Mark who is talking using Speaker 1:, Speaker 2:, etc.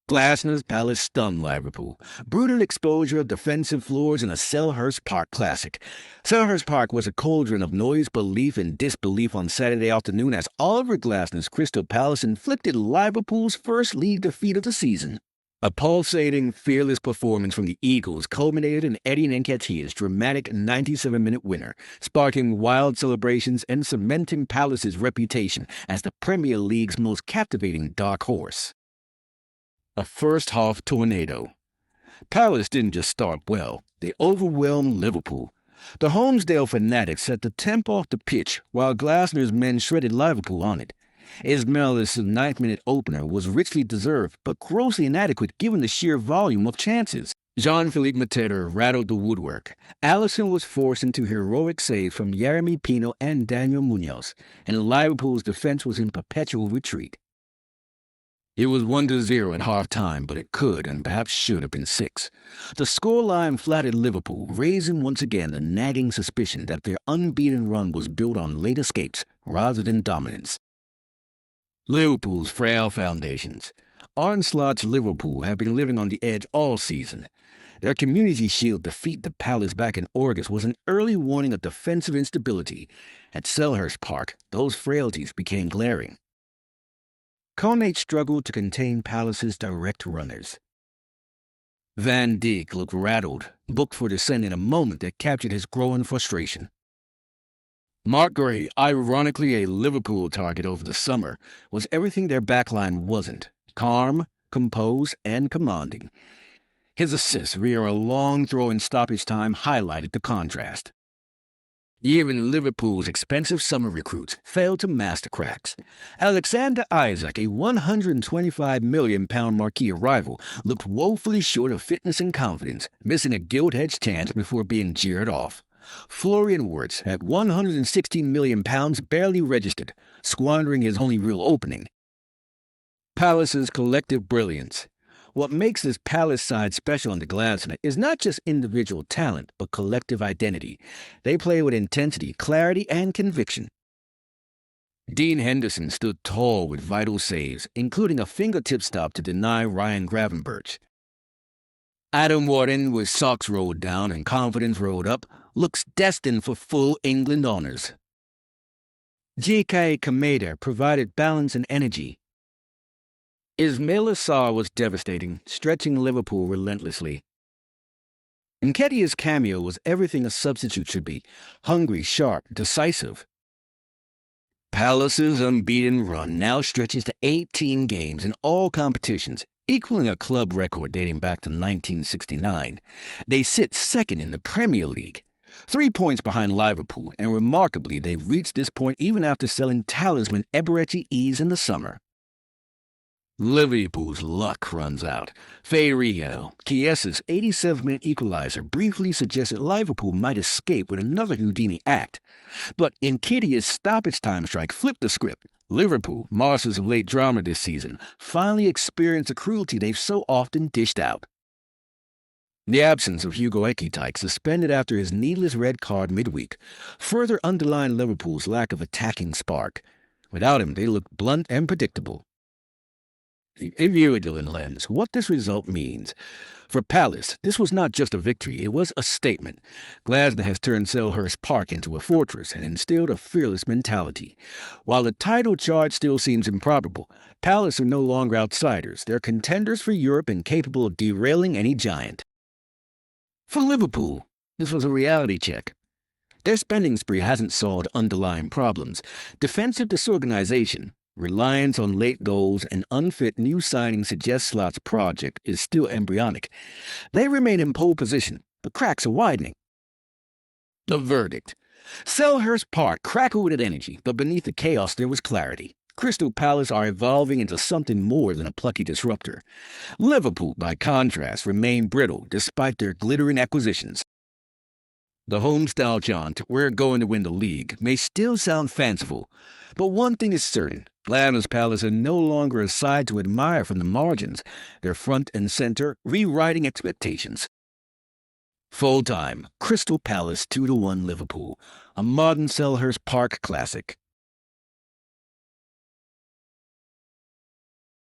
Speaker 1: Glasner's Palace stunned Liverpool. Brutal exposure of defensive floors in a Selhurst Park classic. Selhurst Park was a cauldron of noise, belief, and disbelief on Saturday afternoon as Oliver Glasner's Crystal Palace inflicted Liverpool's first league defeat of the season. A pulsating, fearless performance from the Eagles culminated in Eddie Nketiah's dramatic 97-minute winner, sparking wild celebrations and cementing Palace's reputation as the Premier League's most captivating dark horse. A first-half tornado. Palace didn't just start well. They overwhelmed Liverpool. The Holmesdale fanatics set the tempo off the pitch while Glasner's men shredded Liverpool on it. Ismail's ninth-minute opener was richly deserved, but grossly inadequate given the sheer volume of chances. Jean-Philippe Mateta rattled the woodwork. Alisson was forced into heroic saves from Yeremy Pino and Daniel Munoz, and Liverpool's defense was in perpetual retreat. It was 1-0 at half-time, but it could and perhaps should have been 6. The scoreline flattered Liverpool, raising once again the nagging suspicion that their unbeaten run was built on late escapes rather than dominance. Liverpool's frail foundations. Arne Slot's Liverpool have been living on the edge all season. Their Community Shield defeat to Palace back in August was an early warning of defensive instability. At Selhurst Park, those frailties became glaring. Konate struggled to contain Palace's direct runners. Van Dijk looked rattled, booked for descent in a moment that captured his growing frustration. Mark Gray, ironically a Liverpool target over the summer, was everything their backline wasn't: calm, composed, and commanding. His assist via a long throw in stoppage time highlighted the contrast. Even Liverpool's expensive summer recruits failed to master cracks. Alexander Isak, a £125 million marquee arrival, looked woefully short of fitness and confidence, missing a gilt-edged chance before being jeered off. Florian Wirtz had £116 million barely registered, squandering his only real opening. Palace's collective brilliance. What makes this Palace side special under Glasner is not just individual talent, but collective identity. They play with intensity, clarity, and conviction. Dean Henderson stood tall with vital saves, including a fingertip stop to deny Ryan Gravenberch. Adam Wharton, with socks rolled down and confidence rolled up, looks destined for full England honours. J.K. Kameda provided balance and energy. Ismail Assar was devastating, stretching Liverpool relentlessly. Nketiah's cameo was everything a substitute should be: hungry, sharp, decisive. Palace's unbeaten run now stretches to 18 games in all competitions, equaling a club record dating back to 1969. They sit second in the Premier League, 3 points behind Liverpool, and remarkably they've reached this point even after selling talisman Eberechi Ease in the summer. Liverpool's luck runs out. Feirio, Chiesa's 87-minute equalizer, briefly suggested Liverpool might escape with another Houdini act. But Nketiah's stoppage time strike flipped the script. Liverpool, masters of late drama this season, finally experienced the cruelty they've so often dished out. The absence of Hugo Ekitike, suspended after his needless red card midweek, further underlined Liverpool's lack of attacking spark. Without him, they looked blunt and predictable. In Viewidilin lens, what this result means. For Palace, this was not just a victory, it was a statement. Glasner has turned Selhurst Park into a fortress and instilled a fearless mentality. While the title charge still seems improbable, Palace are no longer outsiders. They're contenders for Europe and capable of derailing any giant. For Liverpool, this was a reality check. Their spending spree hasn't solved underlying problems. Defensive disorganization, reliance on late goals, and unfit new signings suggest Slot's project is still embryonic. They remain in pole position, but cracks are widening. The verdict. Selhurst Park crackled with energy, but beneath the chaos there was clarity. Crystal Palace are evolving into something more than a plucky disruptor. Liverpool, by contrast, remain brittle despite their glittering acquisitions. The homestyle jaunt, "We're going to win the league," may still sound fanciful, but one thing is certain: Glasner's Palace are no longer a side to admire from the margins. They're front and center, rewriting expectations. Full time, Crystal Palace 2-1 Liverpool, a modern Selhurst Park classic.